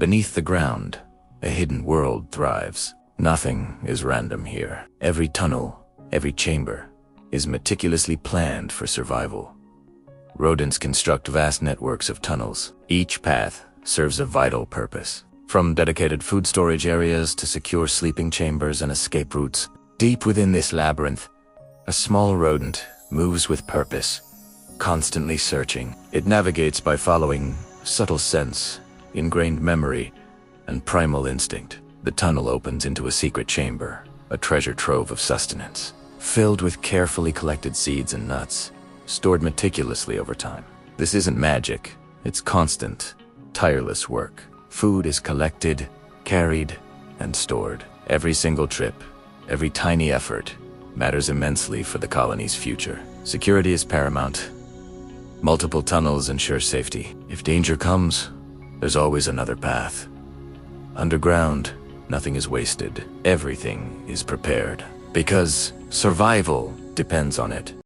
Beneath the ground, a hidden world thrives. Nothing is random here. Every tunnel, every chamber, is meticulously planned for survival. Rodents construct vast networks of tunnels. Each path serves a vital purpose. From dedicated food storage areas to secure sleeping chambers and escape routes, deep within this labyrinth, a small rodent moves with purpose, constantly searching. It navigates by following subtle sense, ingrained memory, and primal instinct. The tunnel opens into a secret chamber, a treasure trove of sustenance, filled with carefully collected seeds and nuts, stored meticulously over time. This isn't magic, it's constant, tireless work. Food is collected, carried, and stored. Every single trip, every tiny effort, matters immensely for the colony's future. Security is paramount. Multiple tunnels ensure safety. If danger comes, there's always another path. Underground, nothing is wasted. Everything is prepared. Because survival depends on it.